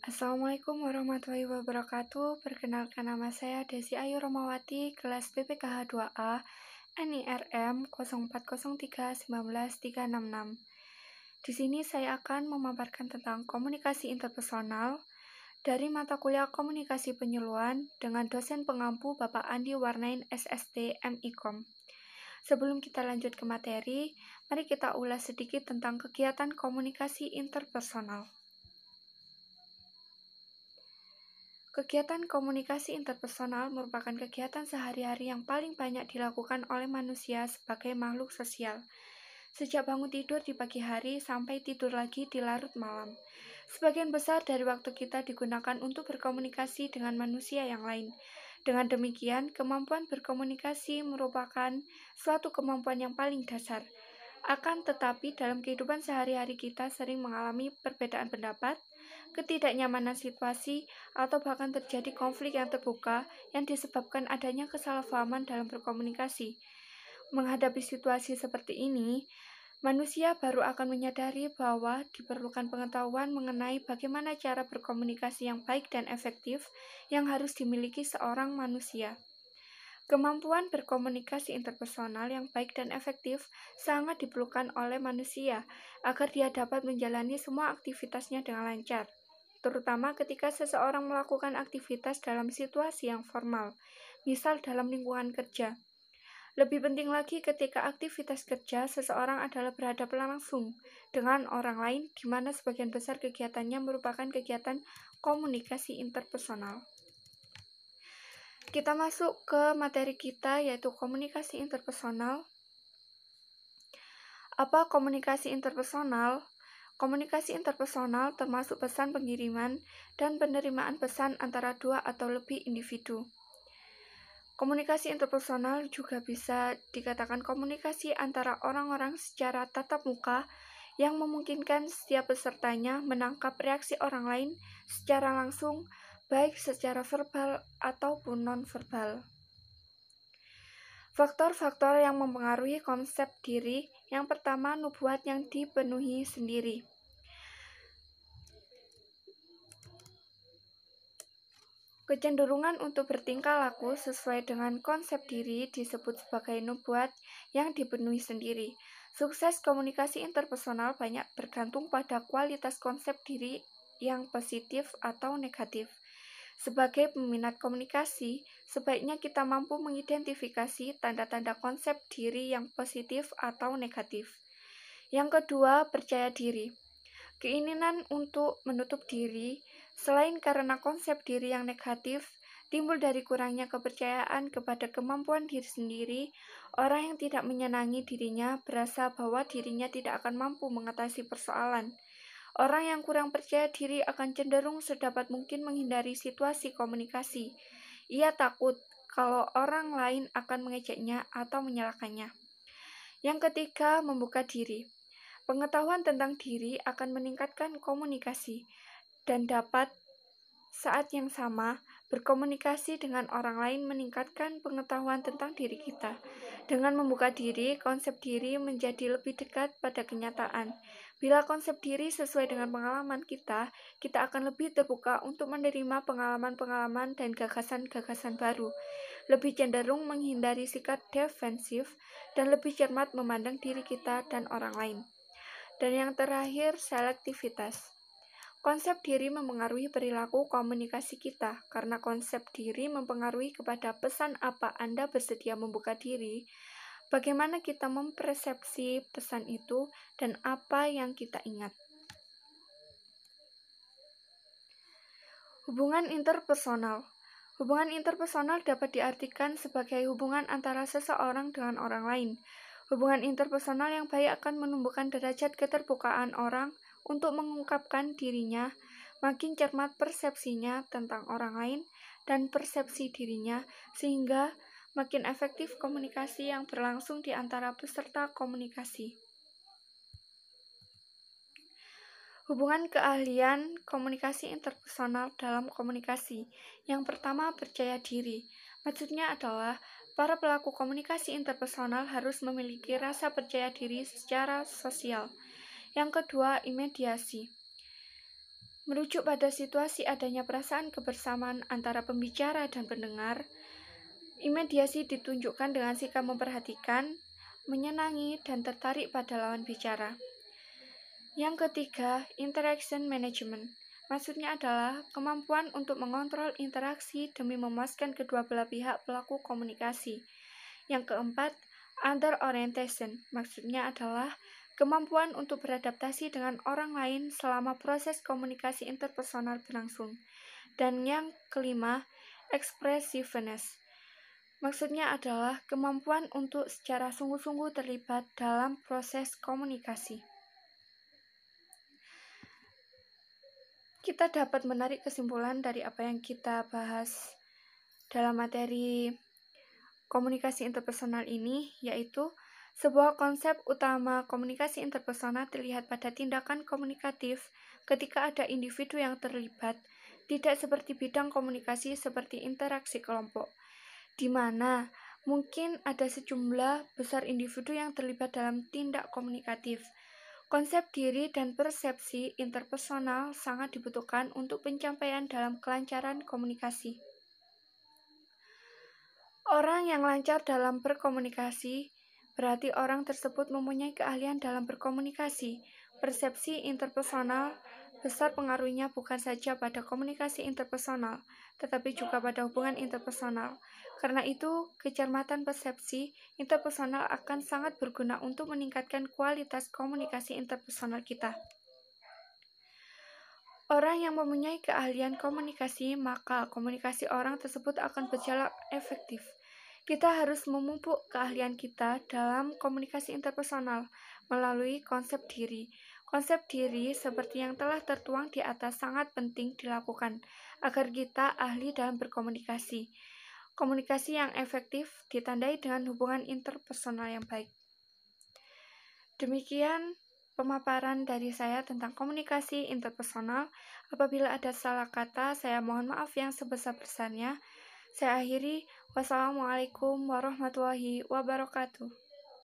Assalamualaikum warahmatullahi wabarakatuh. Perkenalkan, nama saya Desi Ayu Romawati, kelas BPKH 2A, NIRM 0403191366. Di sini saya akan memaparkan tentang komunikasi interpersonal dari mata kuliah Komunikasi Penyuluhan dengan dosen pengampu Bapak Andi Warnain SST MIKOM. Sebelum kita lanjut ke materi, mari kita ulas sedikit tentang kegiatan komunikasi interpersonal. Kegiatan komunikasi interpersonal merupakan kegiatan sehari-hari yang paling banyak dilakukan oleh manusia sebagai makhluk sosial. Sejak bangun tidur di pagi hari sampai tidur lagi di larut malam. Sebagian besar dari waktu kita digunakan untuk berkomunikasi dengan manusia yang lain. Dengan demikian, kemampuan berkomunikasi merupakan suatu kemampuan yang paling dasar. Akan tetapi, dalam kehidupan sehari-hari kita sering mengalami perbedaan pendapat, ketidaknyamanan situasi, atau bahkan terjadi konflik yang terbuka yang disebabkan adanya kesalahpahaman dalam berkomunikasi. Menghadapi situasi seperti ini, manusia baru akan menyadari bahwa diperlukan pengetahuan mengenai bagaimana cara berkomunikasi yang baik dan efektif yang harus dimiliki seorang manusia. Kemampuan berkomunikasi interpersonal yang baik dan efektif sangat diperlukan oleh manusia agar dia dapat menjalani semua aktivitasnya dengan lancar, terutama ketika seseorang melakukan aktivitas dalam situasi yang formal, misal dalam lingkungan kerja. Lebih penting lagi ketika aktivitas kerja seseorang adalah berhadapan langsung dengan orang lain, di mana sebagian besar kegiatannya merupakan kegiatan komunikasi interpersonal. Kita masuk ke materi kita, yaitu komunikasi interpersonal. Apa komunikasi interpersonal? Komunikasi interpersonal termasuk pesan pengiriman dan penerimaan pesan antara dua atau lebih individu. Komunikasi interpersonal juga bisa dikatakan komunikasi antara orang-orang secara tatap muka yang memungkinkan setiap pesertanya menangkap reaksi orang lain secara langsung, baik secara verbal ataupun non-verbal. Faktor-faktor yang mempengaruhi konsep diri, yang pertama, nubuat yang dipenuhi sendiri. Kecenderungan untuk bertingkah laku sesuai dengan konsep diri disebut sebagai nubuat yang dipenuhi sendiri. Sukses komunikasi interpersonal banyak bergantung pada kualitas konsep diri yang positif atau negatif. Sebagai peminat komunikasi, sebaiknya kita mampu mengidentifikasi tanda-tanda konsep diri yang positif atau negatif. Yang kedua, percaya diri. Keinginan untuk menutup diri, selain karena konsep diri yang negatif, timbul dari kurangnya kepercayaan kepada kemampuan diri sendiri. Orang yang tidak menyenangi dirinya berasa bahwa dirinya tidak akan mampu mengatasi persoalan. Orang yang kurang percaya diri akan cenderung sedapat mungkin menghindari situasi komunikasi. Ia takut kalau orang lain akan mengejeknya atau menyalahkannya. Yang ketiga, membuka diri. Pengetahuan tentang diri akan meningkatkan komunikasi dan dapat saat yang sama berkomunikasi dengan orang lain meningkatkan pengetahuan tentang diri kita. Dengan membuka diri, konsep diri menjadi lebih dekat pada kenyataan. Bila konsep diri sesuai dengan pengalaman kita akan lebih terbuka untuk menerima pengalaman-pengalaman dan gagasan-gagasan baru, lebih cenderung menghindari sikap defensif, dan lebih cermat memandang diri kita dan orang lain. Dan yang terakhir, selektivitas. Konsep diri mempengaruhi perilaku komunikasi kita, karena konsep diri mempengaruhi kepada pesan apa Anda bersedia membuka diri, bagaimana kita mempersepsi pesan itu, dan apa yang kita ingat. Hubungan interpersonal. Hubungan interpersonal dapat diartikan sebagai hubungan antara seseorang dengan orang lain. Hubungan interpersonal yang baik akan menumbuhkan derajat keterbukaan orang untuk mengungkapkan dirinya, makin cermat persepsinya tentang orang lain dan persepsi dirinya, sehingga makin efektif komunikasi yang berlangsung di antara peserta komunikasi. Hubungan keahlian komunikasi interpersonal dalam komunikasi. Yang pertama, percaya diri. Maksudnya adalah para pelaku komunikasi interpersonal harus memiliki rasa percaya diri secara sosial. Yang kedua, imediasi. Merujuk pada situasi adanya perasaan kebersamaan antara pembicara dan pendengar, mediasi ditunjukkan dengan sikap memperhatikan, menyenangi, dan tertarik pada lawan bicara. Yang ketiga, interaction management. Maksudnya adalah kemampuan untuk mengontrol interaksi demi memuaskan kedua belah pihak pelaku komunikasi. Yang keempat, other orientation. Maksudnya adalah kemampuan untuk beradaptasi dengan orang lain selama proses komunikasi interpersonal berlangsung. Dan yang kelima, expressiveness. Maksudnya adalah kemampuan untuk secara sungguh-sungguh terlibat dalam proses komunikasi. Kita dapat menarik kesimpulan dari apa yang kita bahas dalam materi komunikasi interpersonal ini, yaitu sebuah konsep utama komunikasi interpersonal terlihat pada tindakan komunikatif ketika ada individu yang terlibat, tidak seperti bidang komunikasi seperti interaksi kelompok, di mana mungkin ada sejumlah besar individu yang terlibat dalam tindak komunikatif. Konsep diri dan persepsi interpersonal sangat dibutuhkan untuk pencapaian dalam kelancaran komunikasi. Orang yang lancar dalam berkomunikasi berarti orang tersebut mempunyai keahlian dalam berkomunikasi. Persepsi interpersonal besar pengaruhnya bukan saja pada komunikasi interpersonal, tetapi juga pada hubungan interpersonal. Karena itu, kecermatan persepsi interpersonal akan sangat berguna untuk meningkatkan kualitas komunikasi interpersonal kita. Orang yang mempunyai keahlian komunikasi, maka komunikasi orang tersebut akan berjalan efektif. Kita harus memupuk keahlian kita dalam komunikasi interpersonal melalui konsep diri. Konsep diri seperti yang telah tertuang di atas sangat penting dilakukan agar kita ahli dalam berkomunikasi. Komunikasi yang efektif ditandai dengan hubungan interpersonal yang baik. Demikian pemaparan dari saya tentang komunikasi interpersonal. Apabila ada salah kata, saya mohon maaf yang sebesar-besarnya. Saya akhiri. Wassalamualaikum warahmatullahi wabarakatuh.